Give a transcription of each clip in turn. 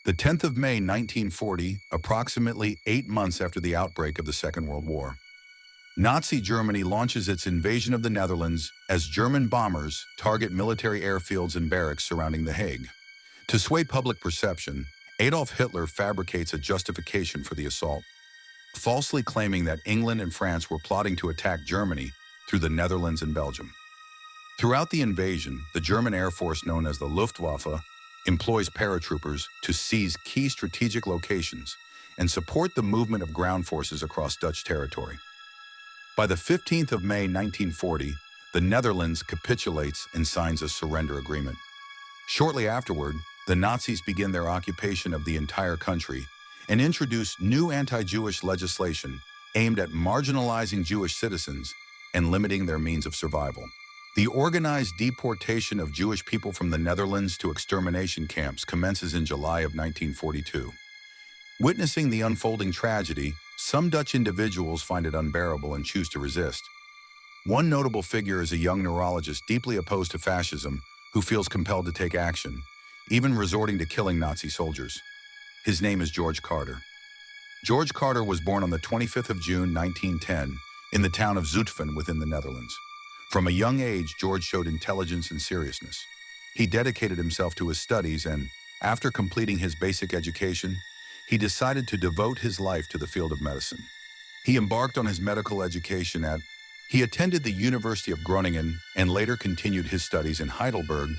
The 10th of May 1940, approximately 8 months after the outbreak of the Second World War, Nazi Germany launches its invasion of the Netherlands as German bombers target military airfields and barracks surrounding The Hague. To sway public perception, Adolf Hitler fabricates a justification for the assault, falsely claiming that England and France were plotting to attack Germany through the Netherlands and Belgium. Throughout the invasion, the German Air Force, known as the Luftwaffe, employs paratroopers to seize key strategic locations and support the movement of ground forces across Dutch territory. By the 15th of May 1940, the Netherlands capitulates and signs a surrender agreement. Shortly afterward, the Nazis begin their occupation of the entire country and introduce new anti-Jewish legislation aimed at marginalizing Jewish citizens and limiting their means of survival. The organized deportation of Jewish people from the Netherlands to extermination camps commences in July of 1942. Witnessing the unfolding tragedy, some Dutch individuals find it unbearable and choose to resist. One notable figure is a young neurologist deeply opposed to fascism who feels compelled to take action, even resorting to killing Nazi soldiers. His name is George Carter. George Carter was born on the 25th of June 1910 in the town of Zutphen within the Netherlands. From a young age, George showed intelligence and seriousness. He dedicated himself to his studies and, after completing his basic education, he decided to devote his life to the field of medicine. He embarked on his medical education he attended the University of Groningen and later continued his studies in Heidelberg,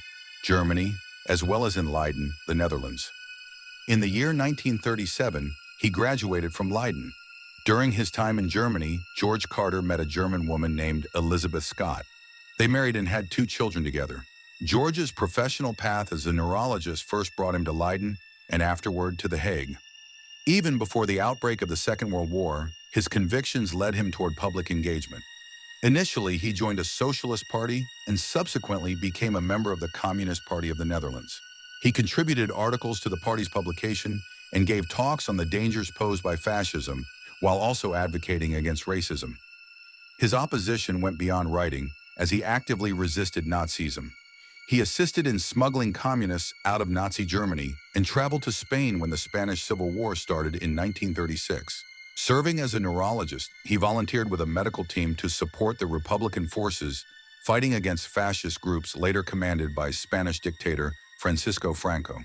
Germany, as well as in Leiden, the Netherlands. In the year 1937, he graduated from Leiden. During his time in Germany, George Carter met a German woman named Elizabeth Scott. They married and had 2 children together. George's professional path as a neurologist first brought him to Leiden and afterward to The Hague. Even before the outbreak of the Second World War, his convictions led him toward public engagement. Initially, he joined a socialist party and subsequently became a member of the Communist Party of the Netherlands. He contributed articles to the party's publication and gave talks on the dangers posed by fascism, while also advocating against racism. His opposition went beyond writing, as he actively resisted Nazism. He assisted in smuggling communists out of Nazi Germany and traveled to Spain when the Spanish Civil War started in 1936. Serving as a neurologist, he volunteered with a medical team to support the Republican forces fighting against fascist groups later commanded by Spanish dictator Francisco Franco.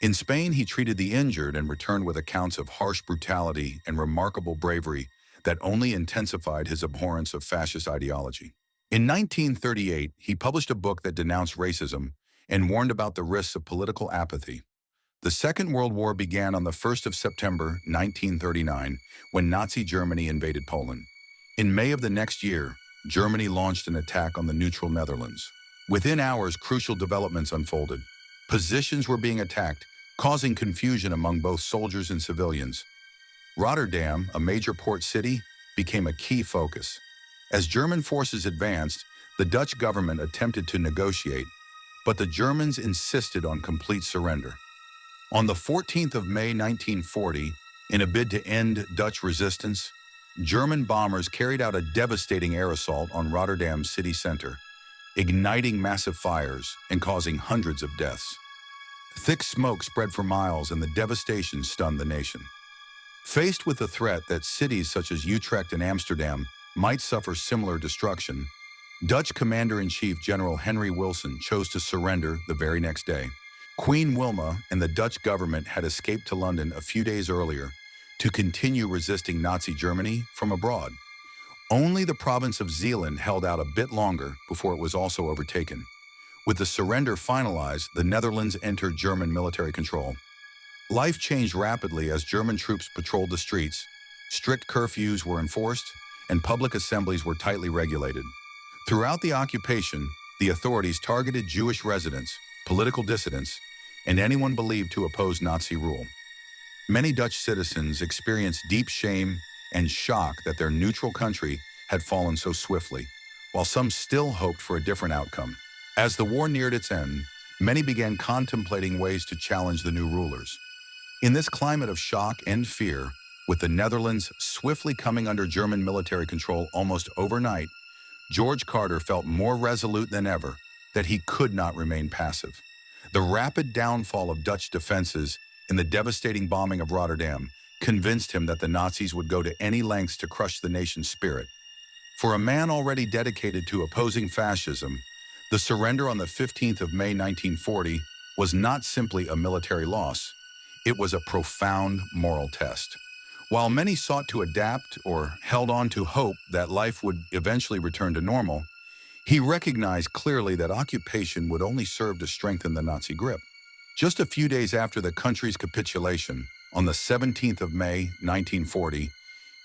In Spain, he treated the injured and returned with accounts of harsh brutality and remarkable bravery that only intensified his abhorrence of fascist ideology. In 1938, he published a book that denounced racism and warned about the risks of political apathy. The Second World War began on the 1st of September 1939 when Nazi Germany invaded Poland. In May of the next year, Germany launched an attack on the neutral Netherlands. Within hours, crucial developments unfolded. Positions were being attacked, causing confusion among both soldiers and civilians. Rotterdam, a major port city, became a key focus. As German forces advanced, the Dutch government attempted to negotiate, but the Germans insisted on complete surrender. On the 14th of May 1940, in a bid to end Dutch resistance, German bombers carried out a devastating air assault on Rotterdam's city center, igniting massive fires and causing hundreds of deaths. Thick smoke spread for miles and the devastation stunned the nation. Faced with the threat that cities such as Utrecht and Amsterdam might suffer similar destruction, Dutch Commander-in-Chief General Henry Wilson chose to surrender the very next day. Queen Wilma and the Dutch government had escaped to London a few days earlier to continue resisting Nazi Germany from abroad. Only the province of Zeeland held out a bit longer before it was also overtaken. With the surrender finalized, the Netherlands entered German military control. Life changed rapidly as German troops patrolled the streets, strict curfews were enforced, and public assemblies were tightly regulated. Throughout the occupation, the authorities targeted Jewish residents, political dissidents, and anyone believed to oppose Nazi rule. Many Dutch citizens experienced deep shame and shock that their neutral country had fallen so swiftly, while some still hoped for a different outcome. As the war neared its end, many began contemplating ways to challenge the new rulers. In this climate of shock and fear, with the Netherlands swiftly coming under German military control almost overnight, George Carter felt more resolute than ever that he could not remain passive. The rapid downfall of Dutch defenses in the devastating bombing of Rotterdam convinced him that the Nazis would go to any lengths to crush the nation's spirit. For a man already dedicated to opposing fascism, the surrender on the 15th of May 1940 was not simply a military loss. It was a profound moral test. While many sought to adapt or held on to hope that life would eventually return to normal, he recognized clearly that occupation would only serve to strengthen the Nazi grip. Just a few days after the country's capitulation, on the 17th of May 1940,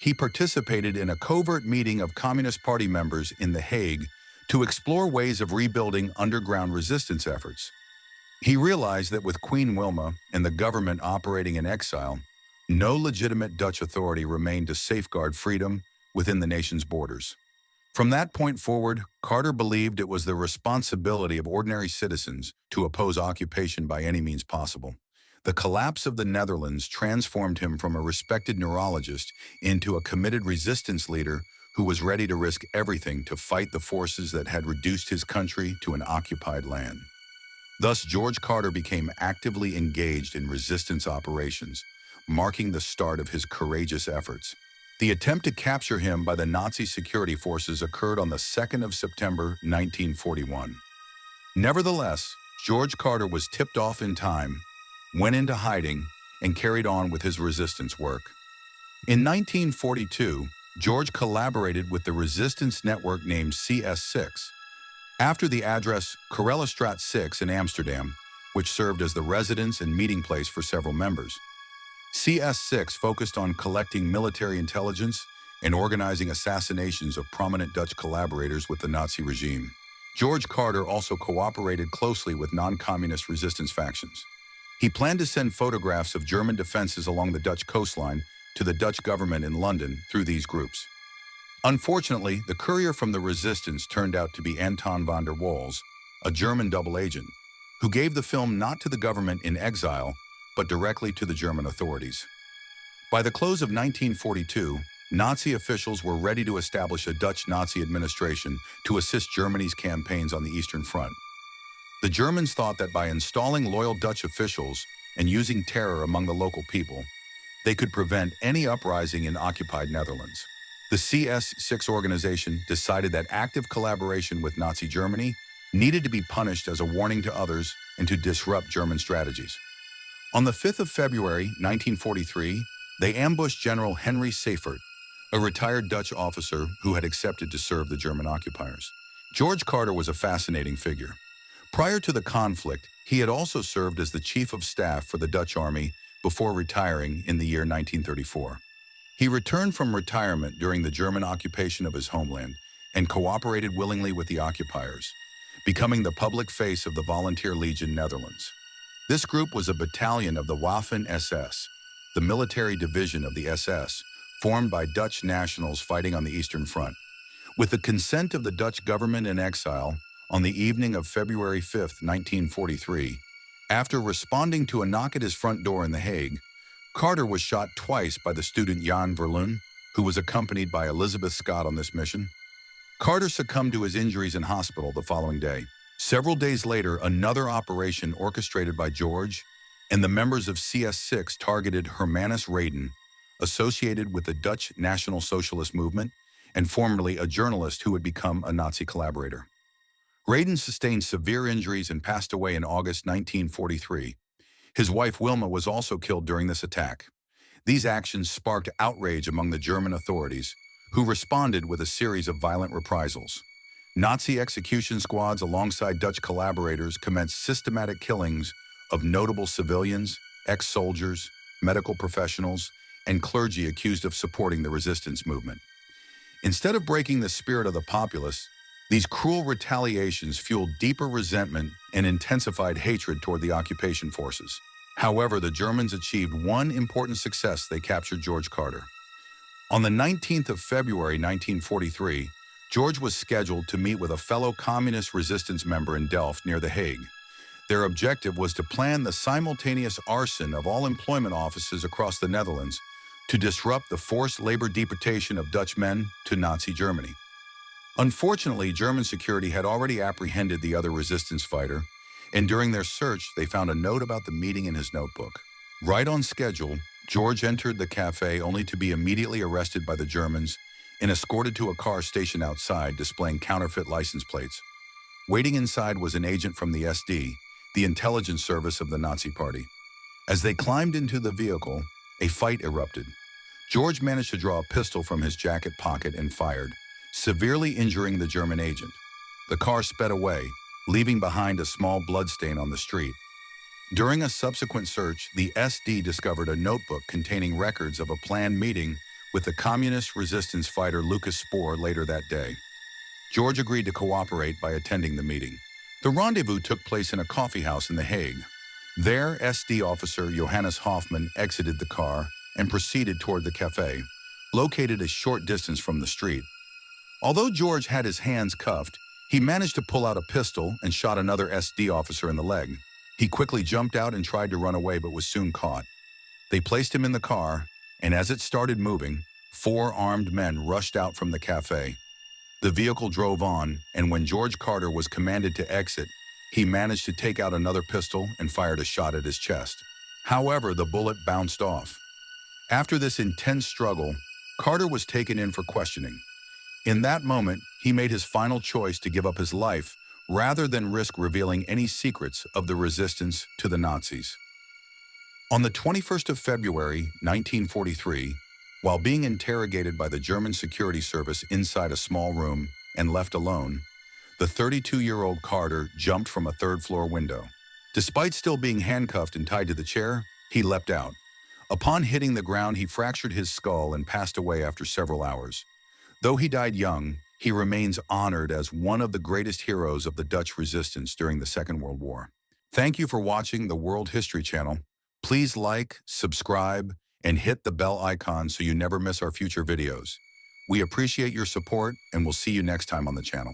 he participated in a covert meeting of Communist Party members in The Hague to explore ways of rebuilding underground resistance efforts. He realized that with Queen Wilma and the government operating in exile, no legitimate Dutch authority remained to safeguard freedom within the nation's borders. From that point forward, Carter believed it was the responsibility of ordinary citizens to oppose occupation by any means possible. The collapse of the Netherlands transformed him from a respected neurologist into a committed resistance leader who was ready to risk everything to fight the forces that had reduced his country to an occupied land. Thus, George Carter became actively engaged in resistance operations, marking the start of his courageous efforts. The attempt to capture him by the Nazi security forces occurred on the 2nd of September 1941. Nevertheless, George Carter was tipped off in time, went into hiding, and carried on with his resistance work. In 1942, George collaborated with the resistance network named CS6, after the address Corellestraat 6 in Amsterdam, which served as the residence and meeting place for several members. CS6 focused on collecting military intelligence and organizing assassinations of prominent Dutch collaborators with the Nazi regime. George Carter also cooperated closely with non-communist resistance factions. He planned to send photographs of German defenses along the Dutch coastline to the Dutch government in London through these groups. Unfortunately, the courier from the resistance turned out to be Anton van der Waals, a German double agent, who gave the film not to the government in exile, but directly to the German authorities. By the close of 1942, Nazi officials were ready to establish a Dutch Nazi administration to assist Germany's campaigns on the Eastern Front. The Germans thought that by installing loyal Dutch officials and using terror among the local people, they could prevent any uprising in occupied Netherlands. The CS6 organization decided that active collaboration with Nazi Germany needed to be punished as a warning to others and to disrupt German strategies. On the 5th of February 1943, they ambushed General Henry Seifert, a retired Dutch officer who had accepted to serve the German occupiers. George Carter was a fascinating figure. Prior to the conflict, he had also served as the chief of staff for the Dutch army before retiring in the year 1934. He returned from retirement during the German occupation of his homeland and cooperated willingly with the occupiers, becoming the public face of the Volunteer Legion Netherlands. This group was a battalion of the Waffen-SS, the military division of the SS, formed by Dutch nationals fighting on the Eastern Front. With the consent of the Dutch government in exile, on the evening of February 5, 1943, after responding to a knock at his front door in The Hague, Carter was shot twice by the student Jan Verloon, who was accompanied by Elizabeth Scott on this mission. Carter succumbed to his injuries in hospital the following day. Several days later, another operation orchestrated by George and the members of CS6 targeted Hermanus Reden, associated with the Dutch National Socialist movement and formerly a journalist who had become a Nazi collaborator. Reden sustained severe injuries and passed away in August 1943. His wife Wilma was also killed during this attack. These actions sparked outrage among the German authorities, who responded with a series of violent reprisals. Nazi execution squads alongside Dutch collaborators commenced systematic killings of notable civilians, ex-soldiers, medical professionals, and clergy accused of supporting the resistance movement. Instead of breaking the spirit of the populace, these cruel retaliations fueled deeper resentment and intensified hatred toward the occupation forces. However, the Germans achieved one important success: they captured George Carter. On the 19th of February 1943, George was scheduled to meet with a fellow communist resistance member in Delft near The Hague. Their objective was to plan the simultaneous arson of all employment offices across the Netherlands to disrupt the forced labor deportation of Dutch men to Nazi Germany. Unfortunately, German security had already apprehended the other resistance fighter, and during their search, they found a note about the meeting in his notebook. Right on schedule, George entered the cafe only to be immediately arrested by the Germans and escorted to a car stationed outside displaying counterfeit license plates. Waiting inside was an agent from the SD, the intelligence service of the Nazi Party. As they climbed into the vehicle, a fight erupted. George managed to draw a pistol from his jacket pocket and fired, severely injuring the German agent. The car sped away, leaving behind a small bloodstain on the street. During a subsequent search, the SD discovered a notebook containing records of a planned meeting with the communist resistance fighter Lucas Spohr later that day. George agreed to cooperate by attending the meeting. The rendezvous took place in a coffeehouse in The Hague. There, SD officer Johannes Hoffmann exited the car and proceeded toward the cafe, located a short distance from the street. Although George had his hands cuffed, he managed to pull out a pistol and shot another SD officer in the leg. He quickly jumped out and tried to run away but was soon caught. They placed him in the car, and as it started moving, 4 armed men rushed out from the cafe. The vehicle drove on, and when George Carter was commanded to exit, he managed to take out another pistol and fired a shot at his chest. However, the bullet bounced off. After this intense struggle, Carter was taken in for questioning. In that moment, he made his final choice to give up his life rather than risk revealing any secrets of the resistance to the Nazis. On the 21st of February, 1943, while being interrogated by the German security service inside a small room and left alone, the 32-year-old Carter jumped from a third-floor window. Despite still being handcuffed and tied to the chair, he leapt out. Upon hitting the ground, he fractured his skull and passed away after several hours. Though he died young, he remains honored as one of the greatest heroes of the Dutch resistance during the Second World War. Thank you for watching the World History Channel. Please like, subscribe, and hit the bell icon so you never miss our future videos. We appreciate your support, and we'll see you next time on the channel.